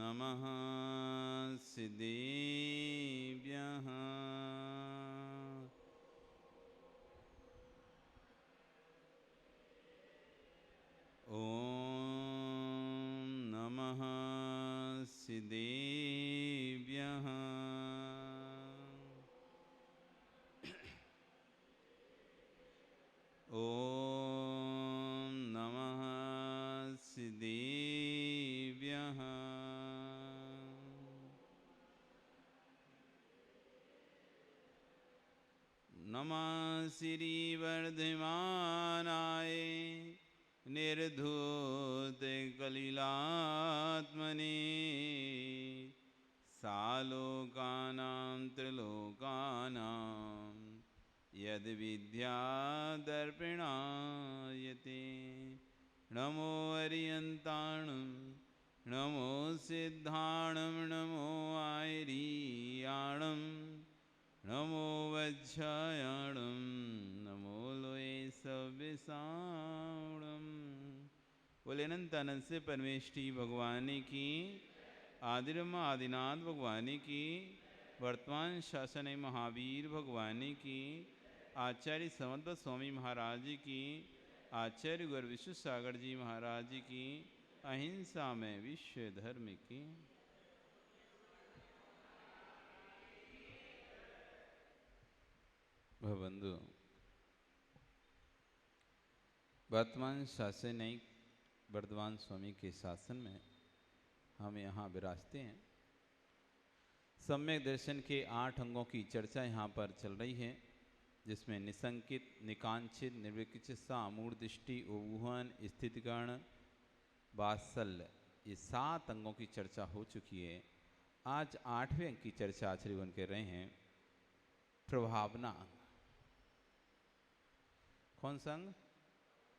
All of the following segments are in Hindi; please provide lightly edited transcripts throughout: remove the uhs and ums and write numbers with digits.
नमः सिद्धेभ्यः। ॐ नमः सिद्धेभ्यः। ॐ नमः सिद्धेभ्यः। नमः श्रीवर्धमानाय निर्धूते कलिलात्मने सालोकानां त्रिलोकानां यद्विद्यादर्पिणायते। नमो अर्यन्ताणं नमो सिद्धाणं नमो आयर्याणं नमो वज्रायणं नमो लोये सव्यसाणं। बोले अनंत अनंत से परमेष्ठी भगवान की, आदिब्रह्म आदिनाथ भगवान की, वर्तमान शासन महावीर भगवान की, आचार्य समर्थ स्वामी महाराज की, आचार्य गुरु विश्व सागर जी महाराज की, अहिंसा में विश्व धर्म की। भवबंधु, वर्तमान शासन वर्धमान स्वामी के शासन में हम यहाँ विराजते हैं। सम्यक दर्शन के 8 अंगों की चर्चा यहाँ पर चल रही है, जिसमें निसंकित, निकांक्षित, निर्विचिकित्सा, अमूढ़ दृष्टि, उभूहन, स्थितिकरण, वात्सल्य, ये 7 अंगों की चर्चा हो चुकी है। आज 8वें अंग की चर्चा आचार्यगण कर रहे हैं, प्रभावना अंग। कौन सा अंग?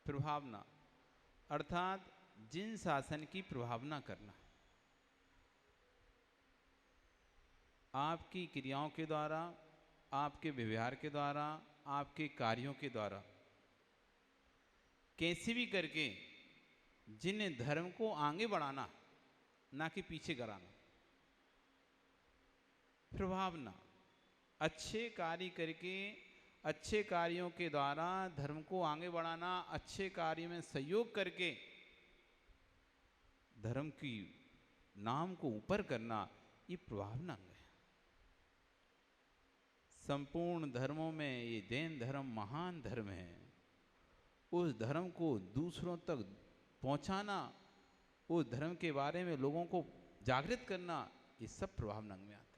प्रभावना, अर्थात जिन शासन की प्रभावना करना, आपकी क्रियाओं के द्वारा, आपके व्यवहार के द्वारा, आपके कार्यों के द्वारा, कैसे भी करके जिन धर्म को आगे बढ़ाना, ना कि पीछे कराना। प्रभावना, अच्छे कार्य करके, अच्छे कार्यों के द्वारा धर्म को आगे बढ़ाना, अच्छे कार्य में सहयोग करके धर्म की नाम को ऊपर करना, ये प्रभावना है। संपूर्ण धर्मों में ये जैन धर्म महान धर्म है। उस धर्म को दूसरों तक पहुंचाना, उस धर्म के बारे में लोगों को जागृत करना, ये सब प्रभावनांग में आता है।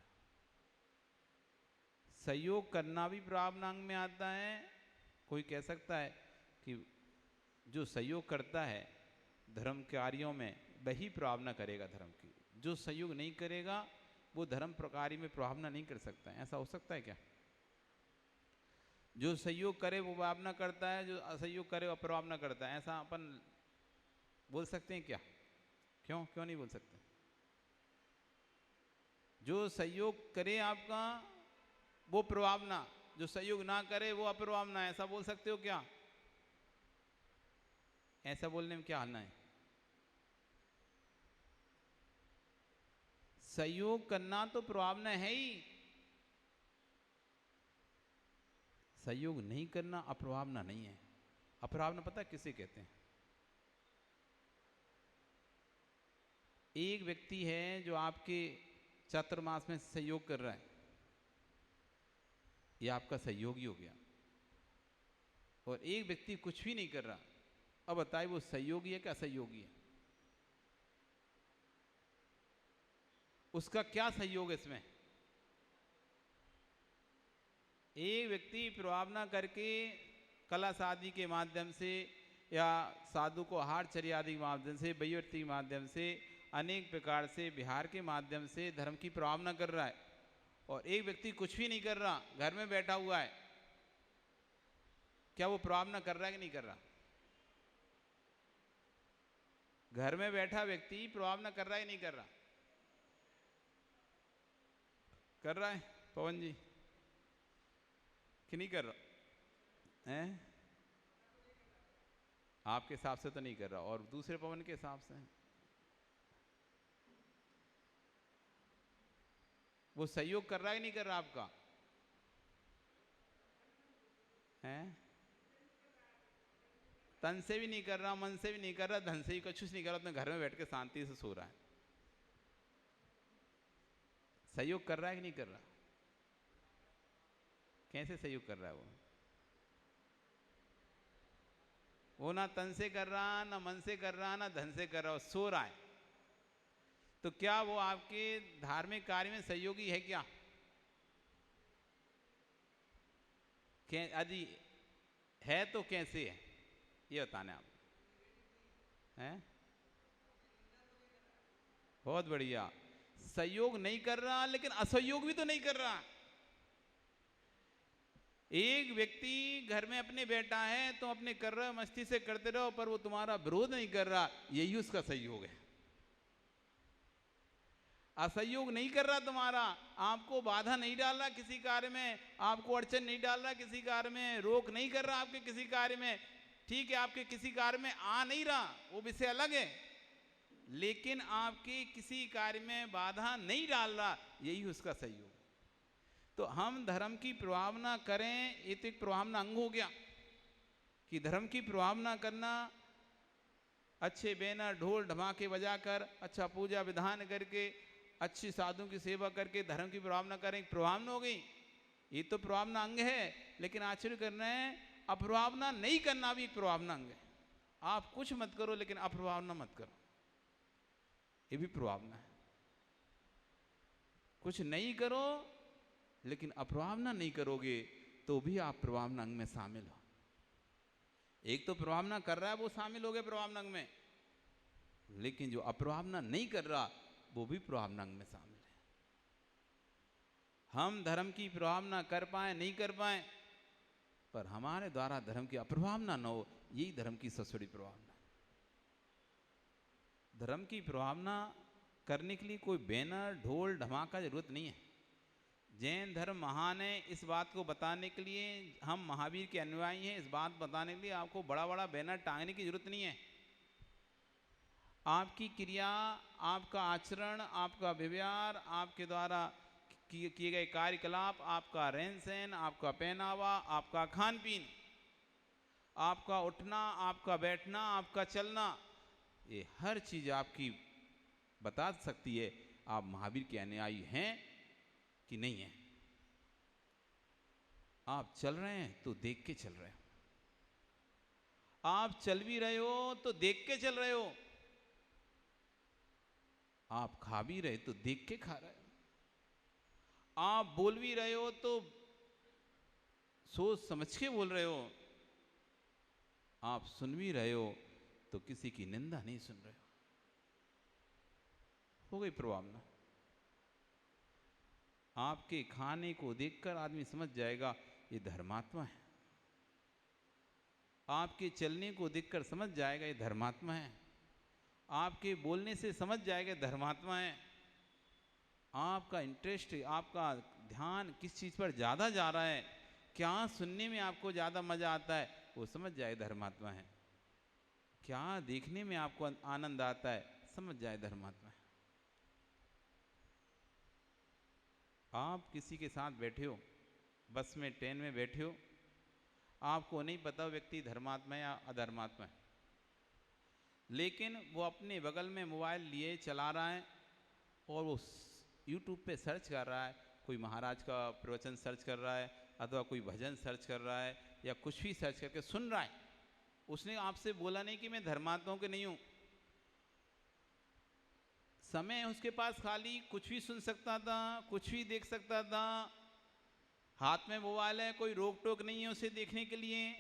सहयोग करना भी प्रभावनांग में आता है। कोई कह सकता है कि जो सहयोग करता है धर्म कार्यों में, वही प्रभावना करेगा धर्म की। जो सहयोग नहीं करेगा वो धर्म कार्य में प्रभावना नहीं कर सकता है। ऐसा हो सकता है क्या? जो सहयोग करे वो प्रभावना करता है, जो असहयोग करे वो प्रभावना करता है, ऐसा अपन बोल सकते हैं क्या? क्यों नहीं बोल सकते? जो सहयोग करे आपका वो प्रभावना, जो सहयोग ना करे वो अप्रभावना, ऐसा बोल सकते हो क्या? ऐसा बोलने में क्या हालना है? सहयोग करना तो प्रभावना है ही, सहयोग नहीं करना अप्रभावना नहीं है। अप्रभावना पता किसे कहते हैं? एक व्यक्ति है जो आपके चातुर्मास में सहयोग कर रहा है, ये आपका सहयोगी हो गया। और एक व्यक्ति कुछ भी नहीं कर रहा, अब बताइए वो सहयोगी है क्या असहयोगी है? उसका क्या सहयोग है इसमें? एक व्यक्ति प्रभावना करके कला शादी के माध्यम से या साधु को आहार चर्या आदि के माध्यम से, वैवर्ती के माध्यम से, अनेक प्रकार से विहार के माध्यम से धर्म की प्रभावना कर रहा है। और एक व्यक्ति कुछ भी नहीं कर रहा, घर में बैठा हुआ है, क्या वो प्रभावना कर रहा है कि नहीं कर रहा? घर में बैठा व्यक्ति प्रभावना कर रहा है नहीं कर रहा? कर रहा है पवन जी कि नहीं कर रहा है? आपके हिसाब से तो नहीं कर रहा, और दूसरे पवन के हिसाब से वो सहयोग कर रहा है कि नहीं कर रहा आपका? है तन से भी नहीं कर रहा, मन से भी नहीं कर रहा, धन से भी कुछ नहीं कर रहा, अपने घर में बैठ के शांति से सो रहा है। सहयोग कर रहा है कि नहीं कर रहा? कैसे सहयोग कर रहा है वो ना तन से कर रहा, ना मन से कर रहा, ना धन से कर रहा, सो रहा है। तो क्या वो आपके धार्मिक कार्य में सहयोगी है क्या? यदि है तो कैसे है ये बताने आप हैं? बहुत बढ़िया। सहयोग नहीं कर रहा लेकिन असहयोग भी तो नहीं कर रहा। एक व्यक्ति घर में अपने बैठा है, तो अपने कर रहे हो, मस्ती से करते रहो, पर वो तुम्हारा विरोध नहीं कर रहा, यही उसका सहयोग है। असहयोग नहीं कर रहा तुम्हारा, आपको बाधा नहीं डाल रहा किसी कार्य में, आपको अड़चन नहीं डाल रहा किसी कार्य में, रोक नहीं कर रहा आपके किसी कार्य में। ठीक है, आपके किसी कार्य में आ नहीं रहा, वो विषय अलग है, लेकिन आपके किसी कार्य में बाधा नहीं डाल रहा, यही उसका सहयोग। तो हम धर्म की प्रभावना करें, ये तो एक प्रभावना अंग हो गया कि धर्म की प्रभावना करना, अच्छे बैनर ढोल ढमाके बजाकर, अच्छा पूजा विधान करके, अच्छी साधु की सेवा करके धर्म की प्रभावना करें, प्रभावना हो गई। ये तो प्रभावना अंग है, लेकिन आश्चर्य करना है, अप्रभावना नहीं करना भी एक प्रभावना अंग है। आप कुछ मत करो लेकिन अप्रभावना मत करो, ये भी प्रभावना है। कुछ नहीं करो लेकिन अप्रभावना नहीं करोगे तो भी आप प्रभावना अंग में शामिल हो। एक तो प्रभावना कर रहा है वो शामिल हो गए प्रभावना अंग में, लेकिन जो अप्रभावना नहीं कर रहा वो भी प्रभावना अंग में शामिल है। हम धर्म की प्रभावना कर पाए नहीं कर पाए, पर हमारे द्वारा धर्म की अप्रभावना न हो, यही धर्म की सबसे बड़ी प्रभावना। धर्म की प्रभावना करने के लिए कोई बैनर ढोल धमाका जरूरत नहीं है। जैन धर्म महान है, इस बात को बताने के लिए, हम महावीर के अनुयायी हैं, इस बात बताने के लिए आपको बड़ा बड़ा बैनर टांगने की जरूरत नहीं है। आपकी क्रिया, आपका आचरण, आपका व्यवहार, आपके द्वारा किए गए कार्यकलाप, आपका रहन सहन, आपका पहनावा, आपका खान पीन, आपका उठना, आपका बैठना, आपका चलना, ये हर चीज आपकी बता सकती है आप महावीर के अनुयायी हैं कि नहीं है। आप चल रहे हैं तो देख के चल रहे हो, आप चल भी रहे हो तो देख के चल रहे हो, आप खा भी रहे तो देख के खा रहे हो, आप बोल भी रहे हो तो सोच समझ के बोल रहे हो, आप सुन भी रहे हो तो किसी की निंदा नहीं सुन रहे हो गई प्रभावना। आपके खाने को देखकर आदमी समझ जाएगा ये धर्मात्मा है, आपके चलने को देखकर समझ जाएगा ये धर्मात्मा है, आपके बोलने से समझ जाएगा धर्मात्मा है। आपका इंटरेस्ट, आपका ध्यान किस चीज़ पर ज़्यादा जा रहा है, क्या सुनने में आपको ज़्यादा मज़ा आता है, वो समझ जाए धर्मात्मा है। क्या देखने में आपको आनंद आता है, समझ जाए धर्मात्मा है। आप किसी के साथ बैठे हो, बस में ट्रेन में बैठे हो, आपको नहीं पता व्यक्ति धर्मात्मा या अधर्मात्मा है, लेकिन वो अपने बगल में मोबाइल लिए चला रहा है और वो YouTube पे सर्च कर रहा है, कोई महाराज का प्रवचन सर्च कर रहा है, अथवा कोई भजन सर्च कर रहा है, या कुछ भी सर्च करके सुन रहा है। उसने आपसे बोला नहीं कि मैं धर्मात्माओं के नहीं हूं। समय उसके पास खाली, कुछ भी सुन सकता था, कुछ भी देख सकता था, हाथ में मोबाइल है, कोई रोक टोक नहीं है उसे देखने के लिए,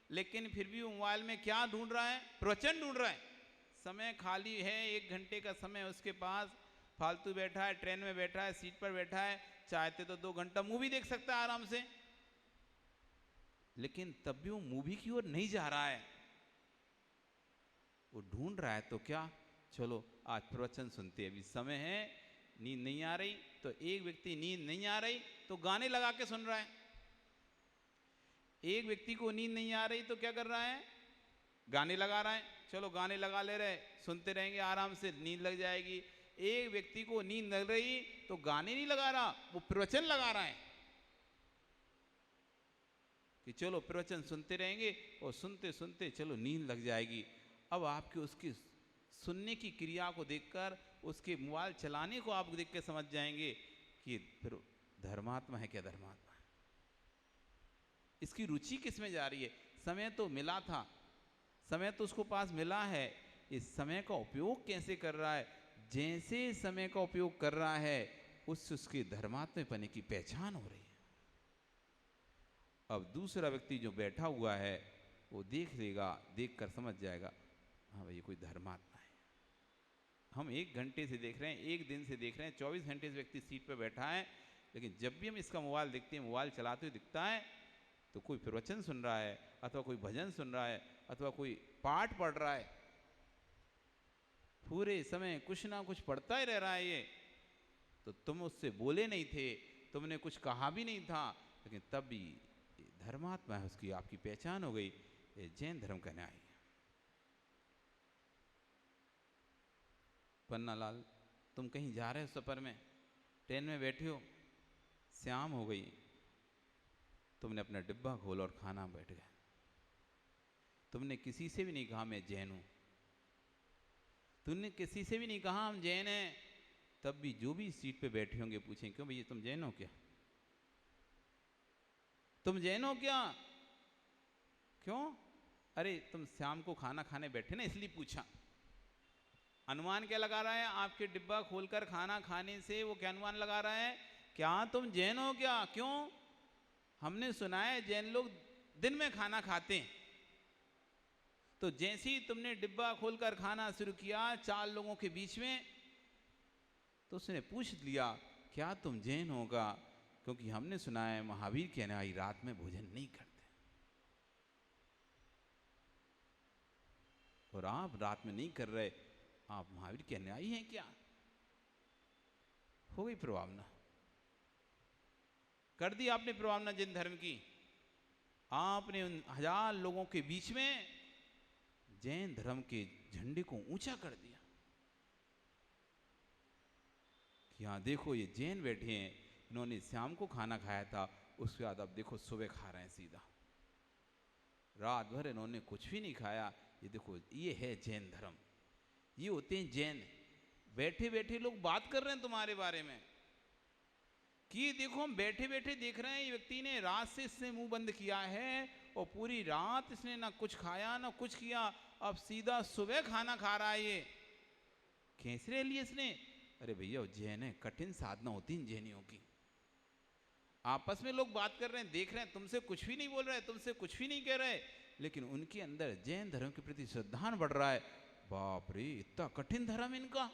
लेकिन फिर भी मोबाइल में क्या ढूंढ रहा है, प्रवचन ढूंढ रहा है। समय खाली है, 1 घंटे का समय उसके पास, फालतू बैठा है, ट्रेन में बैठा है, सीट पर बैठा है, चाहते तो 2 घंटा मूवी देख सकता है आराम से, लेकिन तब भी वो मूवी की ओर नहीं जा रहा है, वो ढूंढ रहा है। तो क्या, चलो आज प्रवचन सुनते हैं, अभी समय है, नींद नहीं आ रही, तो एक व्यक्ति नींद नहीं आ रही तो गाने लगा के सुन रहा है, एक व्यक्ति को नींद नहीं आ रही तो क्या कर रहा है, गाने लगा रहा है, चलो गाने लगा ले रहे, सुनते रहेंगे आराम से, नींद लग जाएगी। एक व्यक्ति को नींद लग रही तो गाने नहीं लगा रहा, वो प्रवचन लगा रहा है कि चलो प्रवचन सुनते रहेंगे और सुनते सुनते चलो नींद लग जाएगी। अब आपके उसकी सुनने की क्रिया को देखकर, उसके मोबाइल चलाने को आप देख के समझ जाएंगे कि फिर धर्मात्मा है क्या धर्मात्मा है, इसकी रुचि किस में जा रही है। समय तो मिला था, समय तो उसको पास मिला है, इस समय का उपयोग कैसे कर रहा है। जैसे समय का उपयोग कर रहा है उससे उसके धर्मात्मेपने की पहचान हो रही है। अब दूसरा व्यक्ति जो बैठा हुआ है वो देख लेगा, देख कर समझ जाएगा हाँ भाई ये कोई धर्मात्मा है। हम 1 घंटे से देख रहे हैं, 1 दिन से देख रहे हैं, 24 घंटे से व्यक्ति सीट पर बैठा है, लेकिन जब भी हम इसका मोबाइल देखते हैं, मोबाइल चलाते हुए दिखता है तो कोई प्रवचन सुन रहा है, अथवा कोई भजन सुन रहा है, अथवा कोई पाठ पढ़ रहा है। पूरे समय कुछ ना कुछ पढ़ता ही रह रहा है ये। तो तुम उससे बोले नहीं थे, तुमने कुछ कहा भी नहीं था, लेकिन तब भी धर्मात्मा है, उसकी आपकी पहचान हो गई, ये जैन धर्म का न्याय है। पन्नालाल, तुम कहीं जा रहे हो सफर में, ट्रेन में बैठे हो, शाम हो गई, तुमने अपना डिब्बा खोला और खाना बैठ गए। तुमने किसी से भी नहीं कहा मैं जैन हूं, तुमने किसी से भी नहीं कहा हम जैन हैं, तब भी जो भी सीट पे बैठे होंगे पूछें क्यों भैया तुम जैन हो क्या, तुम जैन हो क्या, क्यों, अरे तुम शाम को खाना खाने बैठे ना इसलिए पूछा। अनुमान क्या लगा रहा है, आपके डिब्बा खोलकर खाना खाने से वो क्या अनुमान लगा रहा है, क्या तुम जैन हो क्या, क्यों, हमने सुना है जैन लोग दिन में खाना खाते हैं। तो जैसे ही तुमने डिब्बा खोलकर खाना शुरू किया 4 लोगों के बीच में, तो उसने पूछ लिया क्या तुम जैन होगा, क्योंकि हमने सुना है महावीर के अनुयायी रात में भोजन नहीं करते, और आप रात में नहीं कर रहे, आप महावीर के अनुयायी हैं क्या। हो गई प्रभावना, कर दी आपने प्रभावना जैन धर्म की। आपने उन 1000 लोगों के बीच में जैन धर्म के झंडे को ऊंचा कर दिया कि हाँ देखो ये जैन बैठे हैं, इन्होंने शाम को खाना खाया था, उसके बाद अब देखो सुबह खा रहे हैं सीधा, रात भर इन्होंने कुछ भी नहीं खाया, ये देखो ये है जैन धर्म, ये होते हैं जैन। बैठे बैठे लोग बात कर रहे हैं तुम्हारे बारे में कि देखो हम बैठे बैठे देख रहे हैं ये व्यक्ति ने रात से इसने मुंह बंद किया है और पूरी रात इसने ना कुछ खाया ना कुछ किया, अब सीधा सुबह खाना खा रहा है, ये कैसे रह लिया इसने। अरे भैया जैन है, कठिन साधना होती है जैनियों की। आपस में लोग बात कर रहे हैं, देख रहे हैं, तुमसे कुछ भी नहीं बोल रहे, तुमसे कुछ भी नहीं कह रहे, लेकिन उनके अंदर जैन धर्म के प्रति श्रद्धान बढ़ रहा है। बाप रे इतना कठिन धर्म इनका।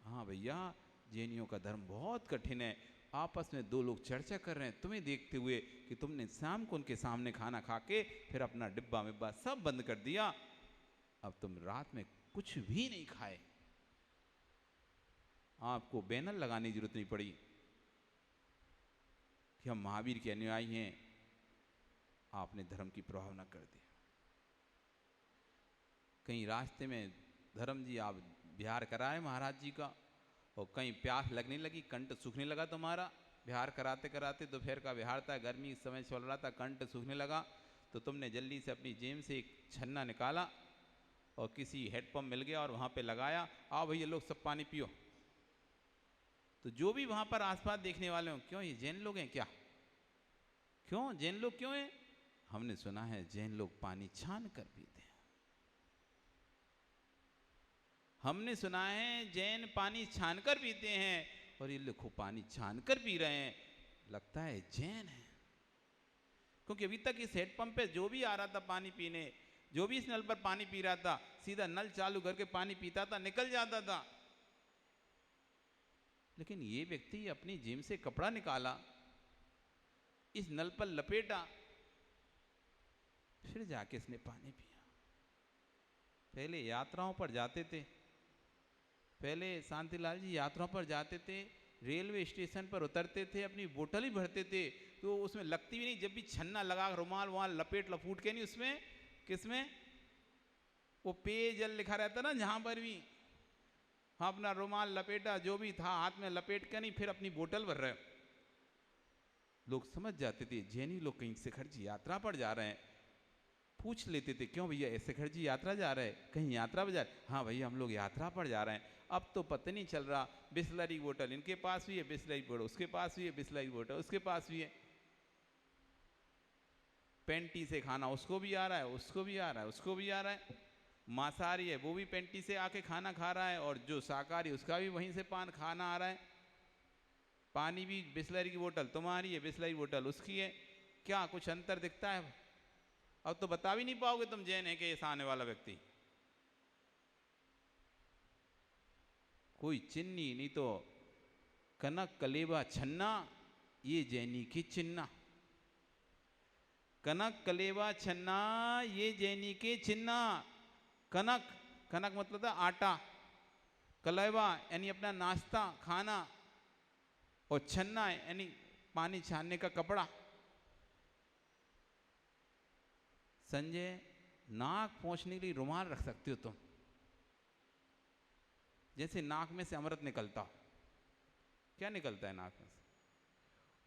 हाँ भैया जैनियों का धर्म बहुत कठिन है। आपस में 2 लोग चर्चा कर रहे हैं तुम्हें देखते हुए कि तुमने शाम को उनके सामने खाना खा के फिर अपना डिब्बा मिब्बा सब बंद कर दिया, अब तुम रात में कुछ भी नहीं खाए, आपको बैनर लगाने की जरूरत नहीं पड़ी कि हम महावीर के अनुयायी हैं, आपने धर्म की प्रभावना कर दी। कहीं रास्ते में धर्म जी आप बिहार कराए महाराज जी का, और कहीं प्यास लगने लगी, कंठ सूखने लगा तुम्हारा, बिहार कराते कराते दोपहर का बिहार था, गर्मी इस समय चल रहा था, कंठ सूखने लगा, तो तुमने जल्दी से अपनी जेब से एक छन्ना निकाला और किसी हेडपम्प मिल गया और वहाँ पे लगाया, आओ भैया लोग सब पानी पियो। तो जो भी वहाँ पर आसपास देखने वाले हों, क्यों ये जैन लोग हैं क्या, क्यों जैन लोग क्यों हैं, हमने सुना है जैन लोग पानी छान कर पीते हैं, हमने सुना है जैन पानी छान कर पीते हैं, और ये लोग पानी छान कर पी रहे हैं, लगता है जैन है। क्योंकि अभी तक इस हेडपंप पे जो भी आ रहा था पानी पीने, जो भी इस नल पर पानी पी रहा था, सीधा नल चालू करके पानी पीता था, निकल जाता था। लेकिन ये व्यक्ति अपनी जेब से कपड़ा निकाला, इस नल पर लपेटा, फिर जाके इसने पानी पिया। पहले यात्राओं पर जाते थे, पहले शांतिलाल जी यात्राओं पर जाते थे, रेलवे स्टेशन पर उतरते थे, अपनी बोतल ही भरते थे, तो उसमें लगती भी नहीं, जब भी छन्ना लगा रुमाल वहाँ लपेट लपूट के नहीं, उसमें किसमें वो पेयजल लिखा रहता ना जहाँ पर भी, हाँ, अपना रुमाल लपेटा, जो भी था हाथ में लपेट के नहीं, फिर अपनी बोतल भर रहे। लोग समझ जाते थे जैनी लोग कहीं शेखर जी यात्रा पर जा रहे हैं। पूछ लेते थे, क्यों भैया शेखर जी यात्रा जा रहे हैं, कहीं यात्रा पर जा रहे? हाँ भैया, हम लोग यात्रा पर जा रहे हैं। अब तो पता नहीं चल रहा, बिस्लरी बोतल इनके पास भी है, बिस्लरी बोतल उसके पास भी है, बिस्लरी बोतल उसके पास भी है। पेंटी से खाना उसको भी आ रहा है, उसको भी आ रहा है, उसको भी आ रहा है। मांसाहारी है वो भी पेंटी से आके खाना खा रहा है, और जो शाकाहारी उसका भी वहीं से पान खाना आ रहा है। पानी भी बिस्लरी की बोतल तुम्हारी है, बिस्लरी बोतल उसकी है। क्या कुछ अंतर दिखता है? अब तो बता भी नहीं पाओगे तुम जैन है कि ऐसा आने वाला व्यक्ति। कोई चिन्नी नहीं तो कनक कलेबा छन्ना, ये जैनी की चिन्ना। कनक कलेबा छन्ना, ये जैनी के चिन्ना। कनक, कनक मतलब था आटा, कलेबा यानी अपना नाश्ता खाना, और छन्ना यानी पानी छानने का कपड़ा। संजय, नाक पोंछने के लिए रुमाल रख सकते हो तुम, जैसे नाक में से अमृत निकलता हो। क्या निकलता है नाक में से?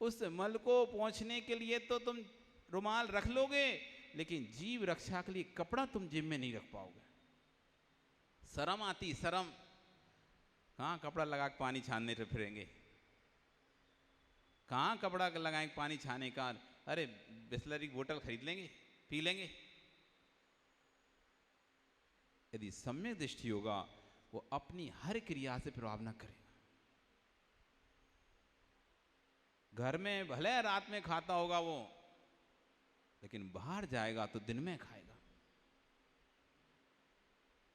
उस मल को पोंछने के लिए तो तुम रुमाल रख लोगे, लेकिन जीव रक्षा के लिए कपड़ा तुम जेब में नहीं रख पाओगे। शर्म आती, शर्म। कहाँ कपड़ा लगा के पानी छानने से फिरेंगे? कहाँ कपड़ा लगाए पानी छाने का? अरे बिस्लरी की बोतल खरीद लेंगे, पी लेंगे। यदि सम्यक दृष्टि होगा, वो अपनी हर क्रिया से प्रभाव न करेगा। घर में भले रात में खाता होगा वो, लेकिन बाहर जाएगा तो दिन में खाएगा।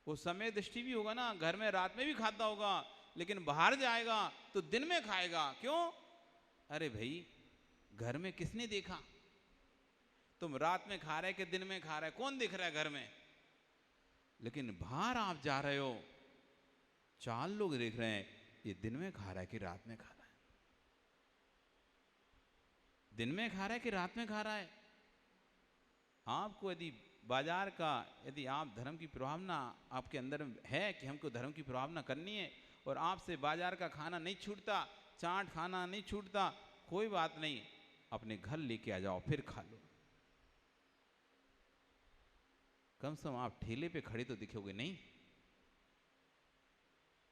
वो समय दृष्टि भी होगा ना, घर में रात में भी खाता होगा, लेकिन बाहर जाएगा तो दिन में खाएगा। क्यों? अरे भाई, घर में किसने देखा तुम रात में खा रहे कि दिन में खा रहे? कौन दिख रहा है घर में? लेकिन बाहर आप जा रहे हो, 4 लोग देख रहे हैं, ये दिन में खा रहा है कि रात में खा रहा है? दिन में खा रहा है कि रात में खा रहा है? आपको यदि बाजार का, यदि आप धर्म की प्रभावना आपके अंदर है कि हमको धर्म की प्रभावना करनी है, और आपसे बाजार का खाना नहीं छूटता, चाट खाना नहीं छूटता, कोई बात नहीं, अपने घर लेके आ जाओ, फिर खा लो। कम से कम आप ठेले पे खड़े तो दिखोगे नहीं।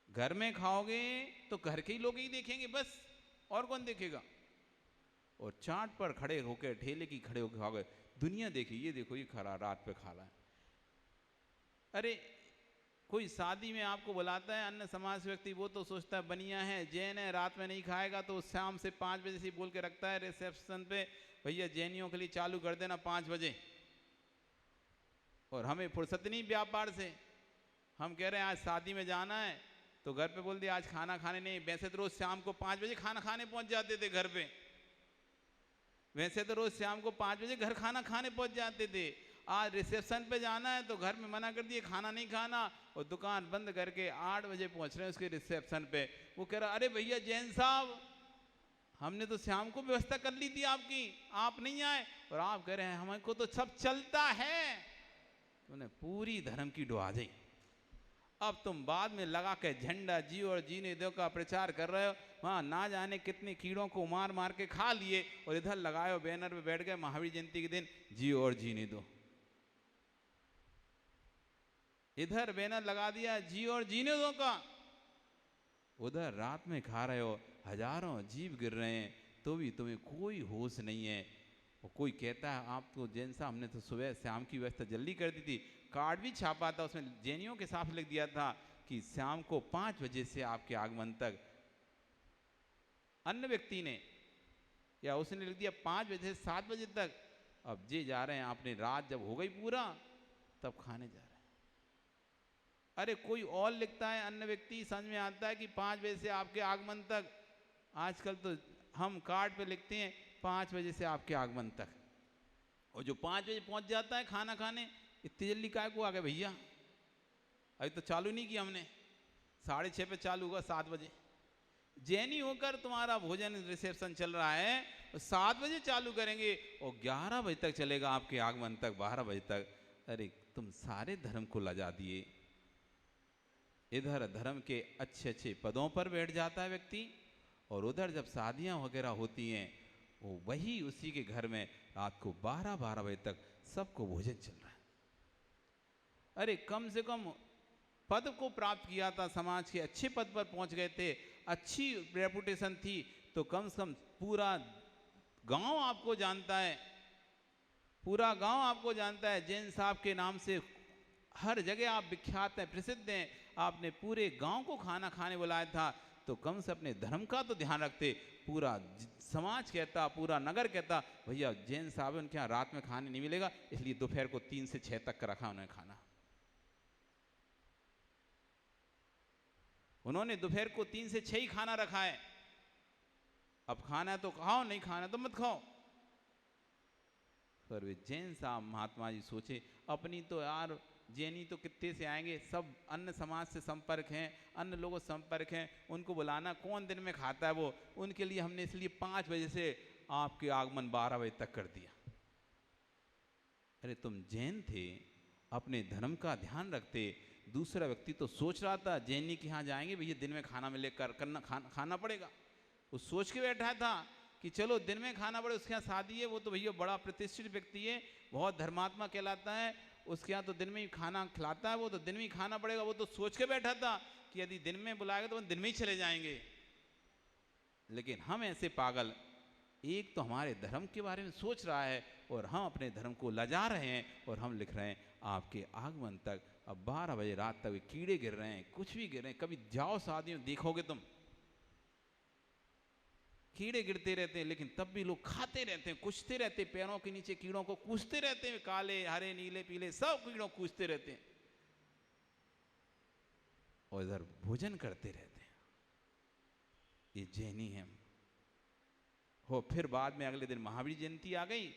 घर में खाओगे तो घर के ही लोग ही देखेंगे बस, और कौन देखेगा? और चाट पर खड़े होकर, ठेले की खड़े होकर खाओगे, दुनिया देखी, ये देखो ये खा रहा, रात पे खा रहा है। अरे कोई शादी में आपको बुलाता है अन्य समाज व्यक्ति, वो तो सोचता है बनिया है, जैन है, रात में नहीं खाएगा, तो शाम से 5 बजे से बोल के रखता है रिसेप्शन पे, भैया जैनियों के लिए चालू कर देना 5 बजे। और हमें फुर्सत नहीं व्यापार से, हम कह रहे हैं आज शादी में जाना है, तो घर पे बोल दिया आज खाना खाने नहीं। वैसे तो रोज शाम को 5 बजे खाना खाने पहुंच जाते थे घर पे, वैसे तो रोज शाम को 5 बजे घर खाना खाने पहुंच जाते थे। आज रिसेप्शन पे जाना है तो घर में मना कर दिए खाना नहीं खाना, और दुकान बंद करके 8 बजे पहुंच रहे हैं उसके रिसेप्शन पे। वो कह रहा अरे भैया जैन साहब, हमने तो शाम को व्यवस्था कर ली थी आपकी, आप नहीं आए, और आप कह रहे हैं हमको तो सब चलता है। तुमने पूरी धर्म की डुआ दी। अब तुम बाद में लगा के झंडा जी और जीने दो का प्रचार कर रहे हो, वहाँ ना जाने कितने कीड़ों को मार मार के खा लिए, और इधर लगाए बैनर पे बैठ गए महावीर जयंती के दिन जी और जीने दो। इधर बैनर लगा दिया जी और जीने दो का, उधर रात में खा रहे हो, हजारों जीव गिर रहे हैं, तो भी तुम्हें कोई होश नहीं है। और कोई कहता है आपको जैन साहब, हमने तो सुबह शाम की व्यवस्था जल्दी कर दी थी, कार्ड भी छापा था, उसमें जैनियों के साथ लिख दिया था कि शाम को 5 बजे से आपके आगमन तक। अन्य व्यक्ति ने या उसने लिख दिया 5 बजे से 7 बजे तक। अब जे जा रहे हैं, आपने रात जब हो गई पूरा तब खाने जा रहे हैं। अरे कोई और लिखता है अन्य व्यक्ति, समझ में आता है कि 5 बजे से आपके आगमन तक। आजकल तो हम कार्ड पे लिखते हैं 5 बजे से आपके आगमन तक, और जो 5 बजे पहुंच जाता है खाना खाने, इतनी जल्दी काय को आ गए भैया, अभी तो चालू नहीं किया हमने, 6:30 पे चालू होगा 7 बजे। जैनी होकर तुम्हारा भोजन रिसेप्शन चल रहा है, 7 बजे चालू करेंगे और 11 बजे तक चलेगा आपके आगमन तक, 12 बजे तक। अरे तुम सारे धर्म को लजा दिए। इधर धर्म के अच्छे अच्छे पदों पर बैठ जाता है व्यक्ति, और उधर जब शादियां वगैरह होती हैं वो वही उसी के घर में रात को 12-12 बजे तक सबको भोजन चल रहा है। अरे कम से कम पद को प्राप्त किया था, समाज के अच्छे पद पर पहुंच गए थे, अच्छी रेपुटेशन थी, तो कम से कम पूरा गांव आपको जानता है, पूरा गांव आपको जानता है, जैन साहब के नाम से हर जगह आप विख्यात हैं, प्रसिद्ध हैं, आपने पूरे गांव को खाना खाने बुलाया था, तो कम से अपने धर्म का तो ध्यान रखते। पूरा समाज कहता, पूरा नगर कहता, भैया जैन साहब उनके यहाँ रात में खाने नहीं मिलेगा, इसलिए दोपहर को 3 से 6 तक का रखा उन्होंने खाना। उन्होंने दोपहर को 3 से 6 ही खाना रखा है। अब खाना है तो खाओ, नहीं खाना तो मत खाओ। पर वे जैन साहब महात्मा जी सोचे, अपनी तो यार जैनी तो कितने से आएंगे, सब अन्य समाज से संपर्क हैं, अन्य लोगों से संपर्क हैं, उनको बुलाना कौन दिन में खाता है वो, उनके लिए हमने इसलिए 5 बजे से आपके आगमन 12 बजे तक कर दिया। अरे तुम जैन थे, अपने धर्म का ध्यान रखते। दूसरा व्यक्ति तो सोच रहा था जैनी के यहाँ जाएंगे भैया दिन में खाना मिले करना खाना पड़ेगा, वो सोच के बैठा था कि चलो दिन में खाना पड़े, उसके यहाँ शादी है, वो तो भैया बड़ा प्रतिष्ठित व्यक्ति है, बहुत धर्मात्मा कहलाता है, उसके यहाँ तो दिन में ही खाना खिलाता है, वो तो दिन में ही खाना पड़ेगा। वो तो सोच के बैठा था कि यदि दिन में बुलाएगा तो दिन में ही चले जाएंगे। लेकिन हम ऐसे पागल, एक तो हमारे धर्म के बारे में सोच रहा है और हम अपने धर्म को लजा रहे हैं, और हम लिख रहे हैं आपके आगमन तक अब 12 बजे रात तक कीड़े गिर रहे हैं, कुछ भी गिर रहे हैं। कभी जाओ शादी में देखोगे तुम, कीड़े गिरते रहते हैं, लेकिन तब भी लोग खाते रहते हैं, कूचते रहते हैं, पैरों के नीचे कीड़ों को कूचते रहते हैं, काले हरे नीले पीले सब कीड़ों कूचते रहते हैं, और इधर भोजन करते रहते हैं। ये जैनी है हो। फिर बाद में अगले दिन महावीर जयंती आ गई,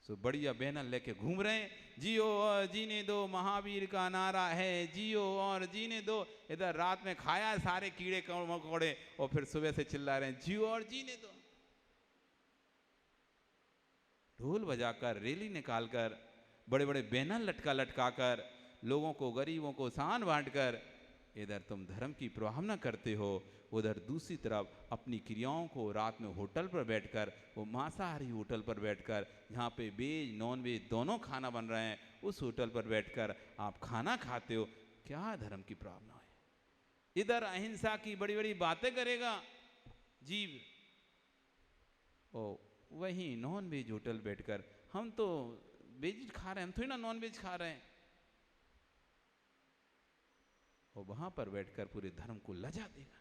सो बढ़िया बैनर लेके घूम रहे हैं, जियो और जीने दो महावीर का नारा है, जियो और जीने दो। इधर रात में खाया सारे कीड़े मकोड़े, और फिर सुबह से चिल्ला रहे हैं जियो और जीने दो। ढोल बजाकर, रैली निकालकर, बड़े बड़े बैनर लटका कर, लोगों को, गरीबों को सामान बांटकर इधर तुम धर्म की प्रवाहना करते हो, उधर दूसरी तरफ अपनी क्रियाओं को रात में होटल पर बैठकर, वो मांसाहारी होटल पर बैठकर, जहाँ पे वेज नॉन वेज दोनों खाना बन रहे हैं, उस होटल पर बैठकर आप खाना खाते हो। क्या धर्म की प्रवाहना है? इधर अहिंसा की बड़ी बड़ी बातें करेगा जीव, ओ वहीं नॉन वेज होटल बैठकर, हम तो वेज खा रहे हैं, हम थोड़ी ना नॉन वेज खा रहे हैं, और वहां पर बैठकर पूरे धर्म को लजा देगा।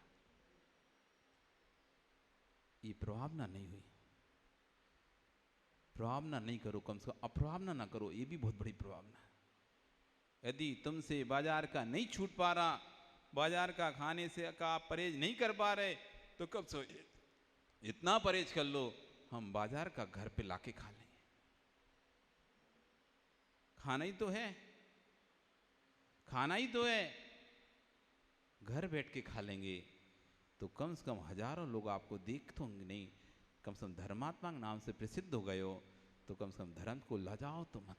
ये प्रभावना नहीं हुई। प्रभावना नहीं करो, कम से कम अप्रभावना ना करो, ये भी बहुत बड़ी प्रभावना है। यदि तुमसे बाजार का नहीं छूट पा रहा, बाजार का खाने से का आप परहेज नहीं कर पा रहे, तो कब सो इतना परहेज कर लो, हम बाजार का घर पे लाके खा लेंगे। खाना ही तो है, खाना ही तो है, घर बैठ के खा लेंगे तो कम से कम हजारों लोग आपको देख तो होंगे नहीं, कम से कम धर्मात्मा के नाम से प्रसिद्ध हो गए हो, तो कम से कम धर्म को लजाओ तो मत।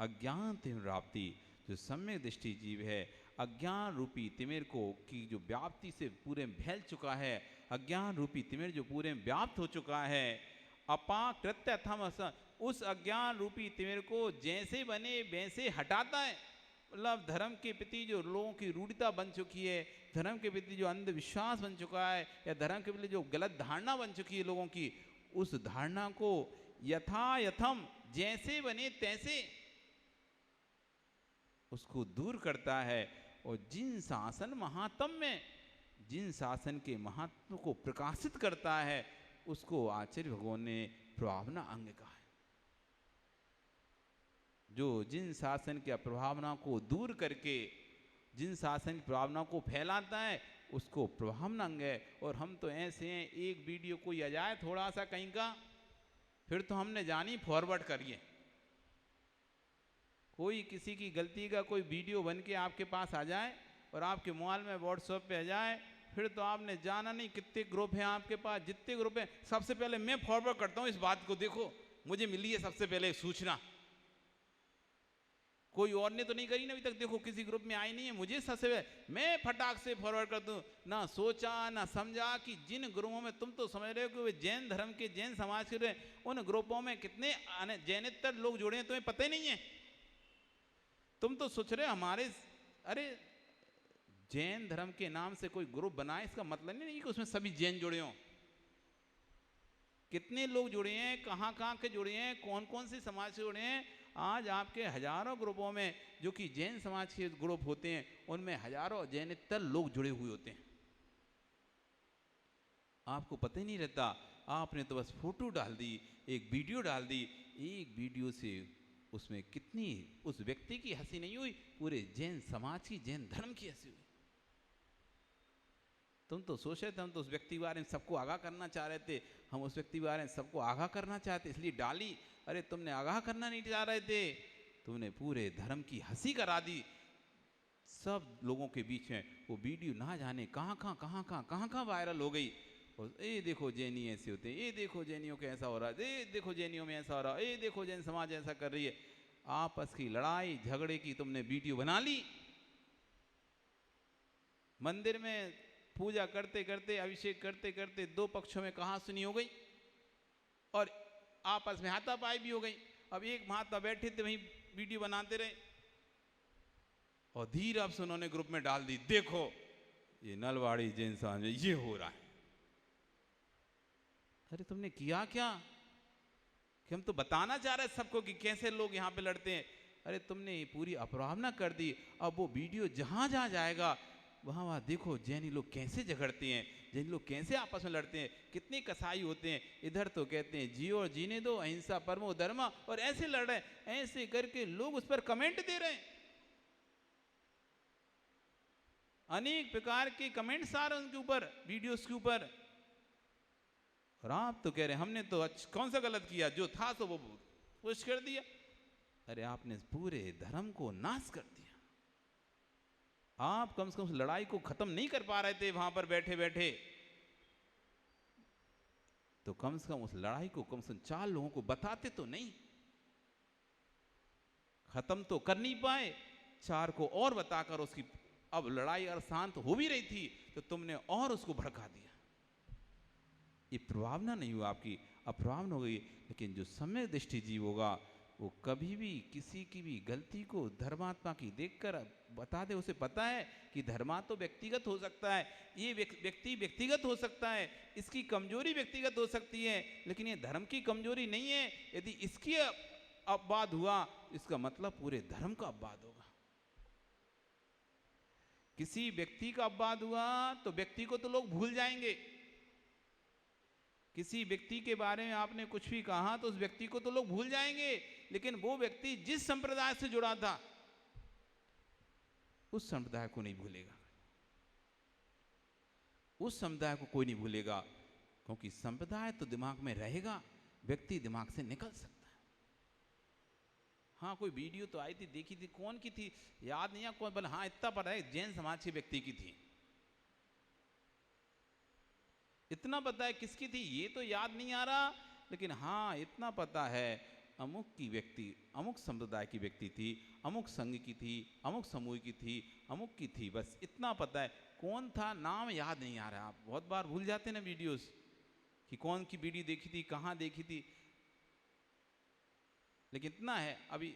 अज्ञान तिमिर व्याप्ति, जो सम्यक दृष्टि जीव है, अज्ञान रूपी तिमिर को की जो व्याप्ति से पूरे फैल चुका है, अज्ञान रूपी तिमिर जो पूरे व्याप्त हो चुका है, अपाकृत्य थमस, उस अज्ञान रूपी तिमिर को जैसे बने वैसे हटाता है। मतलब धर्म के प्रति जो लोगों की रूढ़िता बन चुकी है, धर्म के प्रति जो अंधविश्वास बन चुका है, या धर्म के प्रति जो गलत धारणा बन चुकी है लोगों की, उस धारणा को यथा यथम, जैसे बने तैसे उसको दूर करता है। और जिन शासन महात्म में, जिन शासन के महत्व को प्रकाशित करता है, उसको आचार्य भगवान ने प्रभावना अंग कहा है। जो जिन शासन की प्रभावना को दूर करके जिन शासन की प्रभावना को फैलाता है, उसको प्रभावना अंग है। और हम तो ऐसे हैं, एक वीडियो कोई आ जाए थोड़ा सा कहीं का, फिर तो हमने जानी फॉरवर्ड करिए। कोई किसी की गलती का कोई वीडियो बन के आपके पास आ जाए और आपके मोबाइल में व्हाट्सएप पे आ जाए, फिर तो आपने जाना नहीं कितने ग्रुप हैं आपके पास, जितने ग्रुप हैं सबसे पहले मैं फॉरवर्ड करता हूँ इस बात को, देखो मुझे मिली है सबसे पहले सूचना। कोई और ने तो नहीं करी ना अभी तक, देखो किसी ग्रुप में आई नहीं है, मुझे ससे मैं फटाक से फॉरवर्ड कर दूं, ना सोचा ना समझा कि जिन ग्रुपों में तुम तो समझ रहे हो कि वे जैन धर्म के, जैन समाज के रहे, उन ग्रुपों में कितने जैनेतर लोग जुड़े हैं तुम्हें पता ही नहीं है। तुम तो सोच रहे हमारे, अरे जैन धर्म के नाम से कोई ग्रुप बनाए इसका मतलब नहीं कि उसमें सभी जैन जुड़े हों। कितने लोग जुड़े हैं, कहाँ कहाँ के जुड़े हैं, कौन कौन से समाज से जुड़े हैं। आज आपके हजारों ग्रुपों में जो कि जैन समाज के ग्रुप होते हैं उनमें हजारों जैनेतर लोग जुड़े हुए होते हैं, आपको पता ही नहीं रहता। आपने तो बस फोटो डाल दी, एक वीडियो डाल दी, एक वीडियो से उसमें कितनी उस व्यक्ति की हंसी नहीं हुई, पूरे जैन समाज की, जैन धर्म की हंसी हुई। तुम तो सोच रहे थे, हम तो उस व्यक्ति के बारे में सबको आगाह करना चाह रहे थे, हम उस व्यक्ति के बारे में सबको आगाह करना चाहते इसलिए डाली। अरे तुमने आगाह करना नहीं चाह रहे थे, तुमने पूरे धर्म की हंसी करा दी सब लोगों के बीच में। वो वीडियो ना जाने कहाँ वायरल हो गई। और ये देखो जैनी ऐसे होते हैं, ये देखो जैनियों के ऐसा हो रहा है, ये देखो जैनियों में ऐसा हो रहा है, ये देखो जैन समाज ऐसा कर रही है। आपस की लड़ाई झगड़े की तुमने वीडियो बना ली। मंदिर में पूजा करते करते, अभिषेक करते करते दो पक्षों में कहासुनी हो गई और आपस में हाथापाई भी हो गई। अब एक महात्मा बैठे थे वहीं वीडियो बनाते रहे और धीरे अब से उन्होंने ग्रुप में डाल दी, देखो ये नलवाड़ी जैन समाज में ये हो रहा है। अरे तुमने किया क्या कि हम तो बताना चाह रहे सबको कि कैसे लोग यहाँ पे लड़ते हैं। अरे तुमने पूरी अपराधना कर दी। अब वो वीडियो जहाँ जहाँ जाएगा वहाँ वहाँ देखो जैनी लोग कैसे झगड़ते हैं, जैनी लोग कैसे आपस में लड़ते हैं, कितने कसाई होते हैं। इधर तो कहते हैं जियो और जीने दो, अहिंसा परमो धर्म, और ऐसे लड़ रहे हैं। ऐसे करके लोग उस पर कमेंट दे रहे हैं, अनेक प्रकार के कमेंट्स आ रहे हैं उनके ऊपर, वीडियोस के ऊपर। और आप तो कह रहे हैं हमने तो कौन सा गलत किया, जो था तो वो पुश कर दिया। अरे आपने पूरे धर्म को नाश कर दिया। आप कम से कम उस लड़ाई को खत्म नहीं कर पा रहे थे वहां पर बैठे बैठे, तो कम से कम उस लड़ाई को कम से कम 4 लोगों को बताते तो नहीं। खत्म तो कर नहीं पाए, 4 को और बताकर उसकी अब लड़ाई अगर शांत हो भी रही थी तो तुमने और उसको भड़का दिया। ये प्रभावना नहीं हुआ आपकी, अप्रभावना हो गई। लेकिन जो सम्यक दृष्टि जीव होगा वो कभी भी किसी की भी गलती को धर्मात्मा की देखकर बता दे। उसे पता है कि धर्मा तो व्यक्तिगत हो सकता है, ये व्यक्ति व्यक्तिगत हो सकता है, इसकी कमजोरी व्यक्तिगत हो सकती है, लेकिन ये धर्म की कमजोरी नहीं है। यदि इसकी अपवाद हुआ इसका मतलब पूरे धर्म का अपवाद होगा। किसी व्यक्ति का अपवाद हुआ तो व्यक्ति को तो लोग भूल जाएंगे। किसी व्यक्ति के बारे में आपने कुछ भी कहा तो उस व्यक्ति को तो लोग भूल जाएंगे, लेकिन वो व्यक्ति जिस संप्रदाय से जुड़ा था उस संप्रदाय को नहीं भूलेगा, उस समुदाय को कोई नहीं भूलेगा। क्योंकि संप्रदाय तो दिमाग में रहेगा, व्यक्ति दिमाग से निकल सकता है। हाँ कोई वीडियो तो आई थी, देखी थी, कौन की थी याद नहीं है कौन, बल हाँ इतना पता है जैन समाज के व्यक्ति की थी, इतना पता है किसकी थी ये तो याद नहीं आ रहा, लेकिन हाँ इतना पता है अमुक की व्यक्ति, अमुक संप्रदाय की व्यक्ति थी, अमुक संघ की थी, अमुक समूह की थी, अमुक की थी, बस इतना पता है। कौन था नाम याद नहीं आ रहा। आप बहुत बार भूल जाते हैं ना वीडियोस कि कौन की वीडियो देखी थी, कहाँ देखी थी, लेकिन इतना है। अभी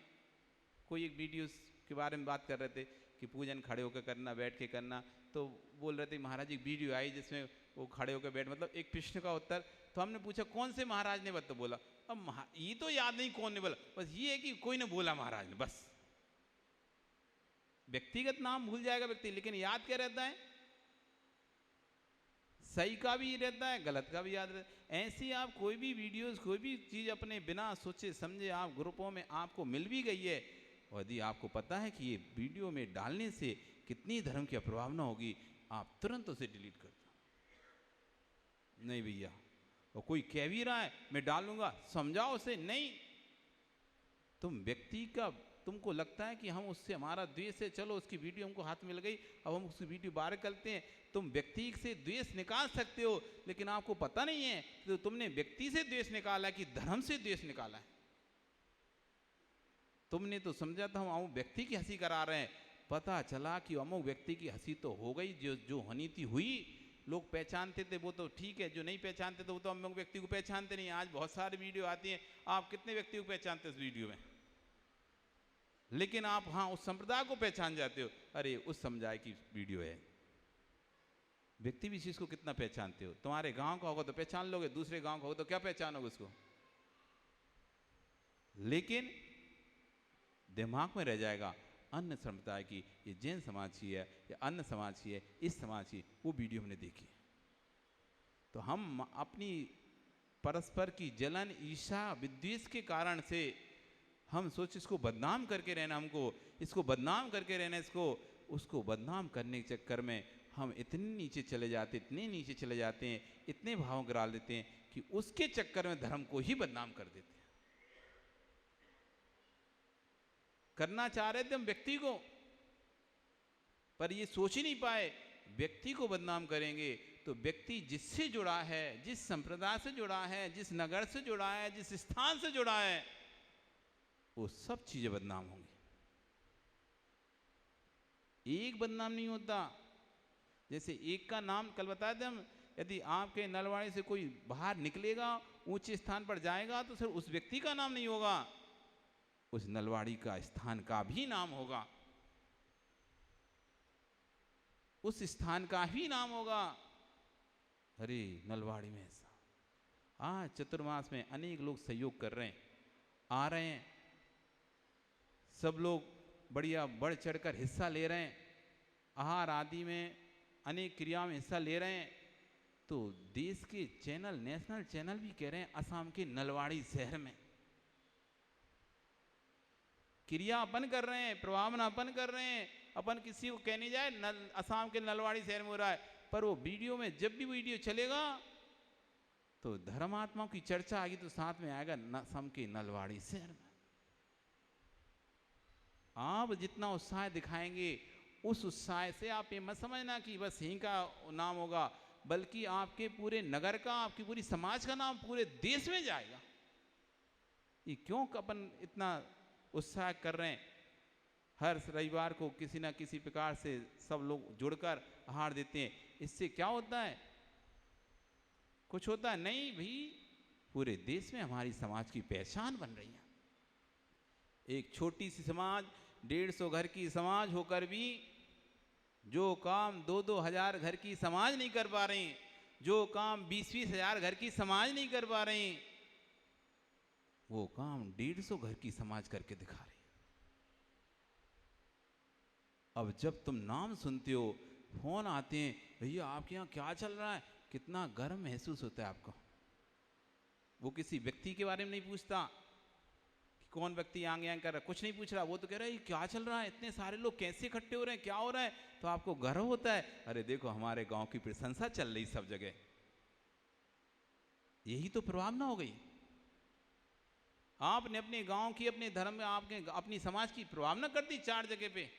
कोई एक वीडियोस के बारे में बात कर रहे थे कि पूजन खड़े होकर करना, बैठ के करना, तो बोल रहे थे महाराज एक वीडियो आई जिसमें वो खड़े होकर बैठ, मतलब एक प्रश्न का उत्तर। तो हमने पूछा कौन से महाराज ने बता, बोला अब ये तो याद नहीं कौन ने बोला, बस ये है कि कोई ने बोला महाराज ने, बस। व्यक्तिगत नाम भूल जाएगा व्यक्ति, लेकिन याद क्या रहता है, सही का भी रहता है, गलत का भी याद रहता है। ऐसी आप कोई भी वीडियोस, कोई भी चीज अपने बिना सोचे समझे आप ग्रुपों में आपको मिल भी गई है, और यदि आपको पता है कि ये वीडियो में डालने से कितनी धर्म की प्रभावना होगी, आप तुरंत उसे डिलीट कर दो। नहीं भैया, और कोई कह भी रहा है मैं डालूंगा, समझाओ उसे, नहीं। तुम व्यक्ति का, तुमको लगता है कि हम उससे हमारा द्वेष है, चलो उसकी वीडियो हमको हाथ मिल गई, अब हम उसकी वीडियो बाहर करते हैं। तुम व्यक्ति से द्वेष निकाल सकते हो, लेकिन आपको पता नहीं है कि तुमने व्यक्ति से द्वेष निकाला है कि धर्म से द्वेष निकाला है। तुमने तो समझा था हम अमुक व्यक्ति की हंसी करा रहे हैं, पता चला कि अमुक व्यक्ति की हंसी तो हो गई, जो होनी थी हुई। लोग पहचानते थे वो तो ठीक है, जो नहीं पहचानते थे वो तो अमुक व्यक्ति को पहचानते नहीं। आज बहुत सारी वीडियो आती हैं, आप कितने व्यक्ति को पहचानते उस वीडियो में, लेकिन आप हाँ उस संप्रदाय को पहचान जाते हो, अरे उस समुदाय की वीडियो है। व्यक्ति विशेष को कितना पहचानते हो? तुम्हारे गांव का होगा तो पहचान लोगे, दूसरे गांव का होगा तो क्या पहचानोगे उसको? लेकिन दिमाग में रह जाएगा अन्य संप्रदाय की, ये जैन समाज की है या अन्य समाज की है, इस समाज की, वो वीडियो हमने देखी। तो हम अपनी परस्पर की जलन, ईर्ष्या, विद्वेष के कारण से हम सोच इसको बदनाम करके रहना, हमको इसको बदनाम करके रहना, इसको उसको बदनाम करने के चक्कर में हम इतने नीचे चले जाते, इतने नीचे चले जाते हैं, इतने भाव गिरा देते हैं कि उसके चक्कर में धर्म को ही बदनाम कर देते हैं। करना चाह रहे थे हम व्यक्ति को, पर ये सोच ही नहीं पाए व्यक्ति को बदनाम करेंगे तो व्यक्ति जिससे जुड़ा है, जिस संप्रदाय से जुड़ा है, जिस नगर से जुड़ा है, जिस स्थान से जुड़ा है, वो सब चीजें बदनाम होंगी। एक बदनाम नहीं होता। जैसे एक का नाम कल बताए थे हम, यदि आपके नलवाड़ी से कोई बाहर निकलेगा, ऊंचे स्थान पर जाएगा, तो सिर्फ उस व्यक्ति का नाम नहीं होगा, उस नलवाड़ी का स्थान का भी नाम होगा, उस स्थान का ही नाम होगा। अरे नलवाड़ी में ऐसा, आज चतुर्मास में अनेक लोग सहयोग कर रहे हैं, आ रहे हैं, सब लोग बढ़िया बढ़ चढ़कर हिस्सा ले रहे हैं, आहार आदि में अनेक क्रियाओं में हिस्सा ले रहे हैं। तो देश के चैनल, नेशनल चैनल भी कह रहे हैं असम के नलवाड़ी शहर में क्रिया अपन कर रहे हैं, प्रभावना अपन कर रहे हैं। अपन किसी को कहने जाए असम के नलवाड़ी शहर में हो रहा है, पर वो वीडियो में जब भी वीडियो चलेगा तो धर्मात्माओं की चर्चा आएगी तो साथ में आएगा असम के नलवाड़ी शहर में। आप जितना उत्साह दिखाएंगे, उस उत्साह से आप ये मत समझना कि बस यहीं का नाम होगा, बल्कि आपके पूरे नगर का, आपकी पूरी समाज का नाम पूरे देश में जाएगा। ये क्यों अपन इतना उत्साह कर रहे हैं? हर रविवार को किसी ना किसी प्रकार से सब लोग जुड़कर आहार देते हैं, इससे क्या होता है? कुछ होता है नहीं भाई, पूरे देश में हमारी समाज की पहचान बन रही है। एक छोटी सी समाज, 150 घर की समाज होकर भी जो काम 2-2 हजार घर की समाज नहीं कर पा रही, जो काम 20-20 हजार घर की समाज नहीं कर पा रही, वो काम 150 घर की समाज करके दिखा रही। अब जब तुम नाम सुनते हो, फोन आते हैं, भैया आपके यहाँ क्या चल रहा है, कितना गर्व महसूस होता है आपको। वो किसी व्यक्ति के बारे में नहीं पूछता कि कौन व्यक्ति आगे कर रहा है, कुछ नहीं पूछ रहा, वो तो कह रहा है ये क्या चल रहा है, इतने सारे लोग कैसे इकट्ठे हो रहे हैं, क्या हो रहा है, तो आपको गर्व होता है, अरे देखो हमारे गांव की प्रशंसा चल रही सब जगह। यही तो प्रभावना हो गई। आपने अपने गांव की, अपने धर्म में, आपने अपनी समाज की प्रभावना कर दी 4 जगह पे,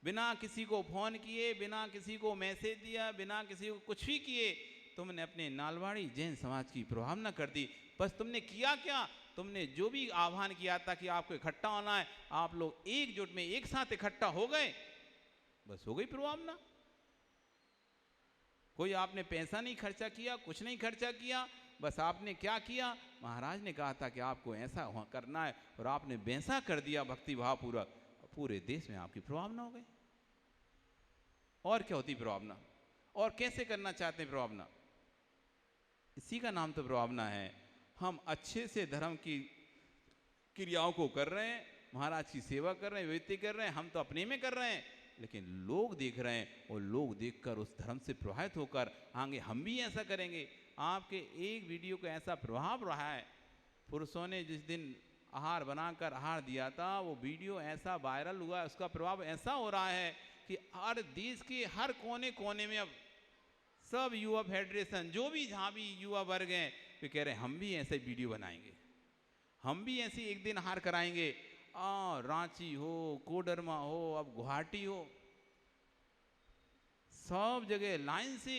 बिना किसी को फोन किए, बिना किसी को मैसेज दिया, बिना किसी को कुछ भी किए, तुमने अपने नालवाड़ी जैन समाज की प्रभावना कर दी। बस तुमने किया क्या? तुमने जो भी आह्वान किया था कि आपको इकट्ठा होना है, आप लोग एकजुट में एक साथ इकट्ठा हो गए, बस हो गई प्रभावना। कोई आपने पैसा नहीं खर्चा किया, कुछ नहीं खर्चा किया, बस आपने क्या किया, महाराज ने कहा था कि आपको ऐसा करना है और आपने वैसा कर दिया भक्ति भाव पूर्वक, पूरे देश में आपकी प्रभावना हो गई। और क्या होती प्रभावना? और कैसे करना चाहते हैं प्रभावना? इसी का नाम तो प्रभावना है। हम अच्छे से धर्म की क्रियाओं को कर रहे हैं, महाराज की सेवा कर रहे हैं, व्यक्ति कर रहे हैं, हम तो अपने में कर रहे हैं, लेकिन लोग देख रहे हैं और लोग देखकर उस धर्म से प्रभावित होकर आगे हम भी ऐसा करेंगे। आपके एक वीडियो का ऐसा प्रभाव रहा है, पुरुषों ने जिस दिन आहार बनाकर आहार दिया था, वो वीडियो ऐसा वायरल हुआ, उसका प्रभाव ऐसा हो रहा है कि हर देश के हर कोने कोने में अब सब युवा फेडरेशन, जो भी जहाँ भी युवा वर्ग हैं, वे कह रहे हैं हम भी ऐसे वीडियो बनाएंगे, हम भी ऐसे एक दिन आहार कराएंगे। रांची हो, कोडरमा हो, अब गुवाहाटी हो, सब जगह लाइन से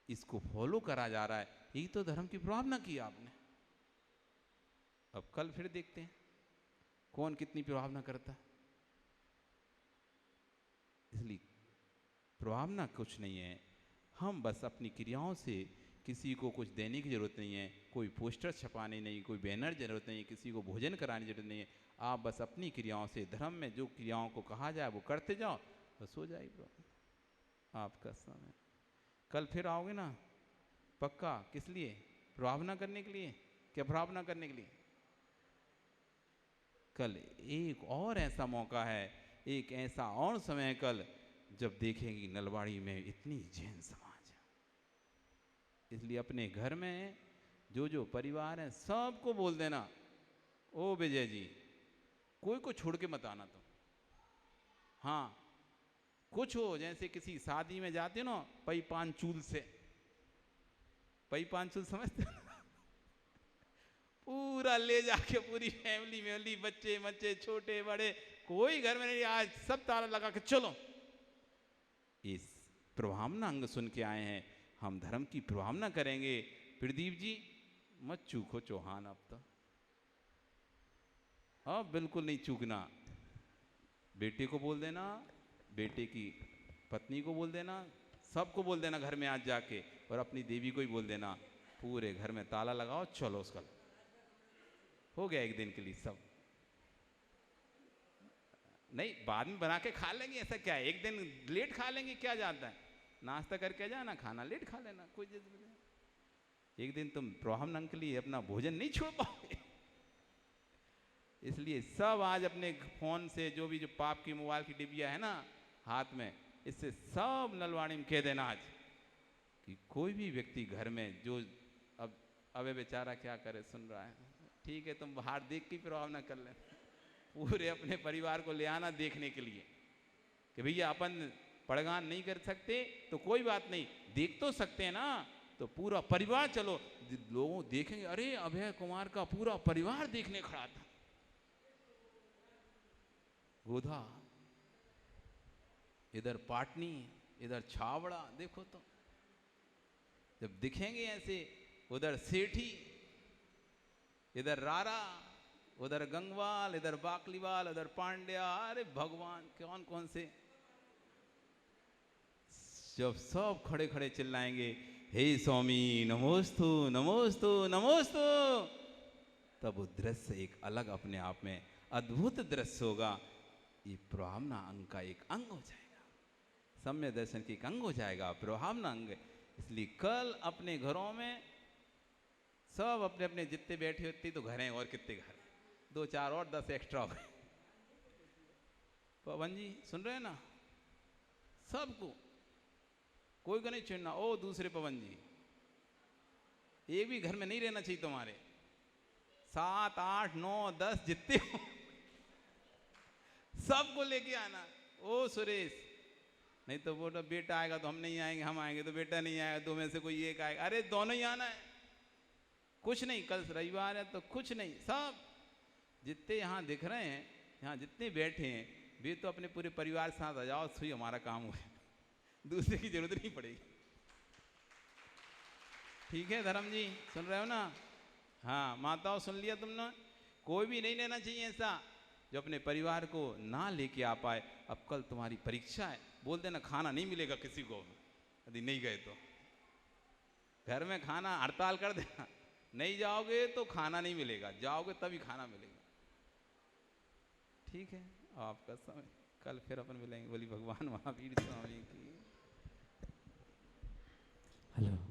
इसको फॉलो करा जा रहा है। यही तो धर्म की प्रभावना की आपने। अब कल फिर देखते हैं कौन कितनी प्रभावना करता। इसलिए प्रभावना कुछ नहीं है, हम बस अपनी क्रियाओं से किसी को कुछ देने की जरूरत नहीं है, कोई पोस्टर छपाने नहीं, कोई बैनर जरूरत नहीं है, किसी को भोजन कराने की जरूरत नहीं है। आप बस अपनी क्रियाओं से, धर्म में जो क्रियाओं को कहा जाए वो करते जाओ, बस हो जाएगी आपका समय। कल फिर आओगे ना पक्का? किस लिए? प्रभावना करने के लिए? क्या प्रभावना करने के लिए? कल एक और ऐसा मौका है, एक ऐसा और समय है कल, जब देखेंगे नलवाड़ी में इतनी जैन समाज है। इसलिए अपने घर में जो जो परिवार है सबको बोल देना, ओ विजय जी कोई को छोड़ के मत आना तुम। हाँ, कुछ हो, जैसे किसी शादी में जाते हो ना पई पांचूल से, पई पांचूल समझते हो? पूरा ले जाके पूरी फैमिली बच्चे बच्चे छोटे बड़े कोई घर में नहीं, आज सब ताला लगा के चलो। इस प्रभावना अंग सुन के आए हैं, हम धर्म की प्रभावना करेंगे। प्रदीप जी मत चूको चौहान, अब बिल्कुल नहीं चूकना। बेटे को बोल देना, बेटे की पत्नी को बोल देना, सबको बोल देना घर में आज जाके, और अपनी देवी को ही बोल देना, पूरे घर में ताला लगाओ, चलो उसका हो गया एक दिन के लिए सब। नहीं बाद में बना के खा लेंगे, ऐसा क्या है, एक दिन लेट खा लेंगे क्या जाता है, नाश्ता करके जाना, खाना लेट खा लेना, कोई जरूरत नहीं। एक दिन तुम प्रभावना के लिए अपना भोजन नहीं छोड़ पाओगे। इसलिए सब आज अपने फोन से, जो भी जो पाप की मोबाइल की डिबिया है ना हाथ में, इससे सब नलवाड़ी में कह देना आज कि कोई भी व्यक्ति घर में जो अब बेचारा क्या करे, सुन रहा है, ठीक है तुम बाहर देख के प्रभावना कर ले, पूरे अपने परिवार को ले आना देखने के लिए कि भैया अपन पड़गान नहीं कर सकते तो कोई बात नहीं, देख तो सकते हैं ना, तो पूरा परिवार चलो, लोगों देखेंगे अरे अभय कुमार का पूरा परिवार देखने खड़ा था। गोधा, इधर पाटनी, इधर छावड़ा, देखो तो जब दिखेंगे ऐसे, उधर सेठी, इधर रारा, उधर गंगवाल, इधर बाकलीवाल, उधर पांड्या, अरे भगवान कौन कौन से, जब सब खड़े खड़े चिल्लाएंगे हे स्वामी नमोस्तु नमोस्तु नमोस्तु, तब वो दृश्य एक अलग अपने आप में अद्भुत दृश्य होगा। ये प्रभावना अंग का एक अंग हो जाएगा, सम्य दर्शन की एक अंग हो जाएगा प्रभावना अंग। इसलिए कल अपने घरों में सब अपने अपने जितने बैठे होते तो घर हैं, और कितने घर, 2 4 और 10 एक्स्ट्रा हो गए। पवन जी सुन रहे हैं ना, सबको कोई को नहीं छेड़ना। ओ दूसरे पवन जी, एक भी घर में नहीं रहना चाहिए तुम्हारे, 7 8 9 10 जितने हो सबको लेके आना। ओ सुरेश, नहीं तो वो बेटा आएगा तो हम नहीं आएंगे, हम आएंगे तो बेटा नहीं आएगा, दो में से कोई एक आएगा, अरे दोनों ही आना है, कुछ नहीं, कल रविवार है तो कुछ नहीं, सब जितने यहाँ दिख रहे हैं, यहाँ जितने बैठे हैं, वे तो अपने पूरे परिवार के साथ आ जाओ, सुई हमारा काम हुआ, दूसरे की जरूरत नहीं पड़ेगी। ठीक है धर्म जी, सुन रहे हो ना? हाँ माताओं सुन लिया तुमने, कोई भी नहीं लेना चाहिए ऐसा जो अपने परिवार को ना लेके आ पाए। अब कल तुम्हारी परीक्षा है, बोल देना खाना नहीं मिलेगा किसी को, यदि नहीं गए तो घर में खाना हड़ताल कर देना, नहीं जाओगे तो खाना नहीं मिलेगा, जाओगे तभी खाना मिलेगा। ठीक है, आपका समय, कल फिर अपन मिलेंगे। बोली भगवान महावीर स्वामी की। हेलो।